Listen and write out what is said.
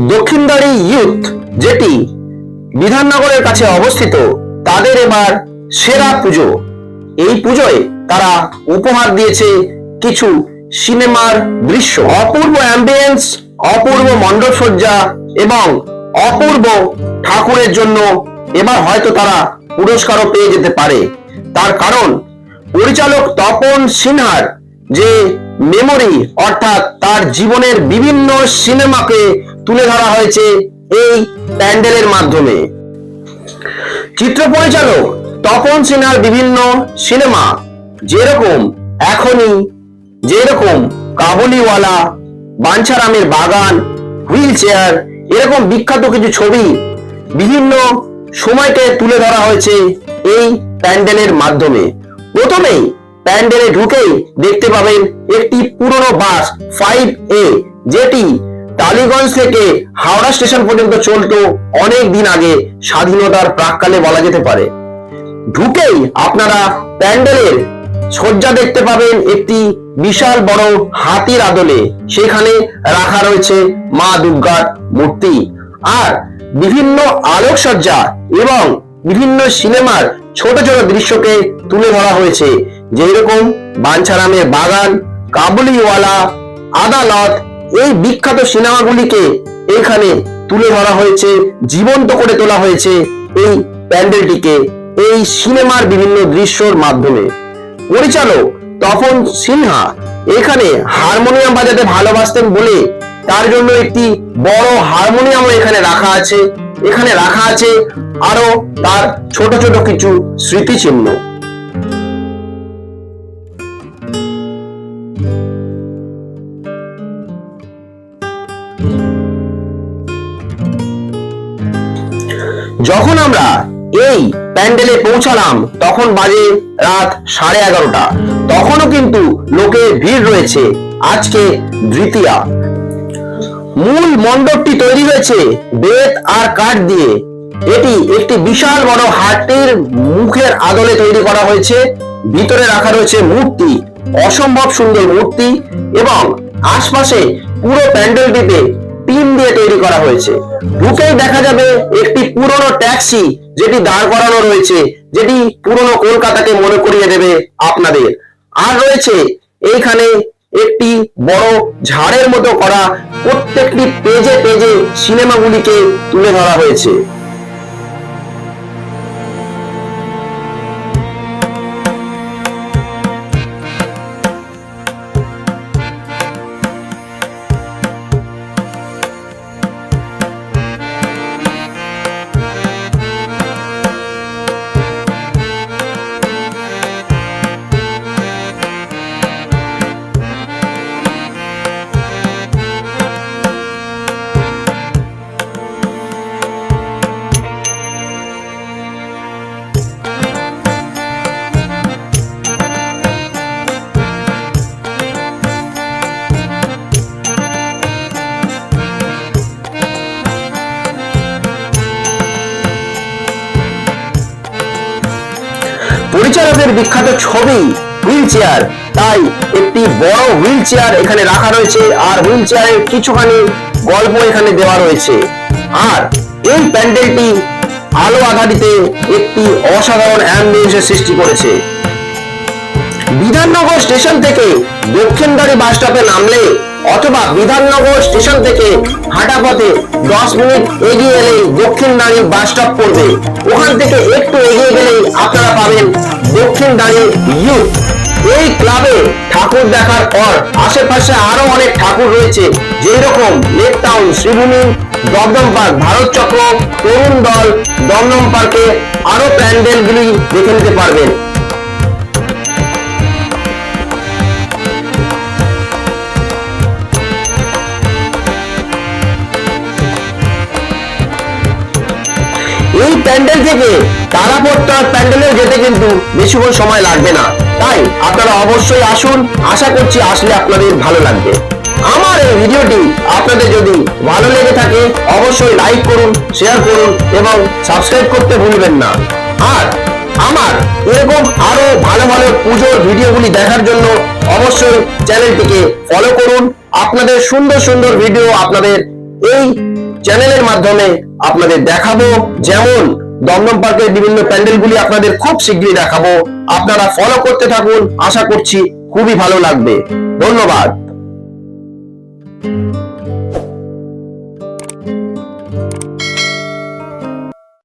Dakshindari youth, যেটি বিধাননগরের কাছে অবস্থিত, তাদের এবার সেরা পুজো। এই পুজোয় তারা উপহার দিয়েছে কিছু সিনেমার দৃশ্য, অপূর্ব অ্যাম্বিয়েন্স, অপূর্ব মণ্ডপসজ্জা এবং অপূর্ব ঠাকুরের জন্য এবার হয়তো তারা পুরস্কারও পেয়ে যেতে পারে। তার কারণ পরিচালক তপন সিনহার যে মেমোরি, অর্থাৎ তার জীবনের বিভিন্ন সিনেমাকে তুলে ধরা হয়েছে এই প্যান্ডেলের মাধ্যমে। চিত্র পরিচালক তপন সিনহার বিভিন্ন সিনেমা যেরকম এখনই, যেরকম কাবুলিওয়ালা, বাঞ্ছারামের বাগান, হুইল চেয়ার, এরকম বিখ্যাত কিছু ছবি বিভিন্ন সময়কে তুলে ধরা হয়েছে এই প্যান্ডেলের মাধ্যমে। প্রথমেই প্যান্ডেলে ঢুকেই দেখতে পাবেন একটি পুরনো বাস 5A, যেটি টালিগঞ্জ থেকে হাওড়া স্টেশন পর্যন্ত চলতো অনেক দিন আগে, স্বাধীনতার প্রাক্কালে বলা যেতে পারে। ঢুকেই আপনারা প্যান্ডেলের সজ্জা দেখতে পাবেন একটি বিশাল বড় হাতির আদলে, সেখানে রাখা রয়েছে মা দুর্গার মূর্তি। আর বিভিন্ন আলোকসজ্জা এবং বিভিন্ন সিনেমার ছোট ছোট দৃশ্যকে তুলে ধরা হয়েছে, যেরকম বাঞ্ছারামের বাগান, কাবুলিওয়ালা, আদালত, এই বিখ্যাত সিনেমাগুলিকে এখানে তুলে ধরা হয়েছে, জীবন্ত করে তোলা হয়েছে এই প্যান্ডেলটিকে এই সিনেমার বিভিন্ন দৃশ্যের মাধ্যমে। পরিচালক তপন সিনহা এখানে হারমোনিয়াম বাজাতে ভালোবাসতেন বলে তার জন্য একটি বড় হারমোনিয়ামও এখানে রাখা আছে। এখানে রাখা আছে আরো তার ছোট ছোট কিছু স্মৃতিচিহ্ন। যখন আমরা এই প্যান্ডেলে পৌঁছালাম তখন বাজে রাত 11:30। তখনও কিন্তু লোকের ভিড় রয়েছে। আজকে দ্বিতীয়া। মূল মণ্ডপটি তৈরি হয়েছে বেত আর কাঠ দিয়ে। এটি একটি বিশাল বড় হাতির মুখের আদলে তৈরি করা হয়েছে। ভিতরে রাখা রয়েছে মূর্তি, অসম্ভব সুন্দর মূর্তি, এবং আশপাশে পুরো প্যান্ডেলটিতে টিন দিয়ে তৈরি করা হয়েছে। ঢুকেই দেখা যাবে একটি পুরনো ট্যাক্সি, যেটি দাঁড় করানো রয়েছে, যেটি পুরনো কলকাতাকে মনে করিয়ে দেবে আপনাদের। আর রয়েছে এইখানে একটি বড় ঝাড়ের মতো করা, প্রত্যেকটি পেজে পেজে সিনেমাগুলিকে তুলে ধরা হয়েছে। পরিচালকের বিখ্যাত ছবি হুইল চেয়ার, তাই একটি বড় হুইল চেয়ার এখানে রাখা রয়েছে। আর হুইল চেয়ারের কিছুখানি গল্প এখানে দেওয়া রয়েছে। আর এই প্যান্ডেলটি আলো আধারিতে একটি অসাধারণ অ্যাম্বিয়েন্সের সৃষ্টি করেছে। বিধাননগর স্টেশন থেকে দক্ষিণদারি বাস স্টপে নামলে অথবা বিধাননগর স্টেশন থেকে হাঁটা পথে 10 মিনিট এগিয়ে এলেই দক্ষিণদারি বাস স্টপ পড়বে। ওখান থেকে একটু এগিয়ে গেলেই আপনারা পাবেন দক্ষিণদারি ইউথ। এই ক্লাবে ঠাকুর দেখার পর আশেপাশে আরো অনেক ঠাকুর রয়েছে, যেরকম লেক টাউন, শ্রীভূমি, দমদম পার্ক, ভারত চক্র, তরুণ দল, দমদম পার্কে আরো প্যান্ডেলগুলি দেখে নিতে পারবেন। এই প্যান্ডেল থেকে তারাপট্টার প্যান্ডেলে যেতে কিন্তু বেশিক্ষণ সময় লাগবে না, তাই আপনারা অবশ্যই আসুন। আশা করছি আসলে আপনাদের ভালো লাগবে। আমার এই ভিডিওটি আপনাদের যদি ভালো লেগে থাকে অবশ্যই লাইক করুন, শেয়ার করুন এবং সাবস্ক্রাইব করতে ভুলবেন না। আর আমার এরকম আরো ভালো ভালো পুজোর ভিডিওগুলি দেখার জন্য অবশ্যই চ্যানেলটিকে ফলো করুন। আপনাদের সুন্দর সুন্দর ভিডিও আপনাদের এই চ্যানেলের মাধ্যমে আপনাদের দেখাবো। যেমন দমদম পার্কের বিভিন্ন প্যান্ডেলগুলি আপনাদের খুব শীঘ্রই দেখাবো। আপনারা ফলো করতে থাকুন, আশা করছি খুবই ভালো লাগবে। ধন্যবাদ।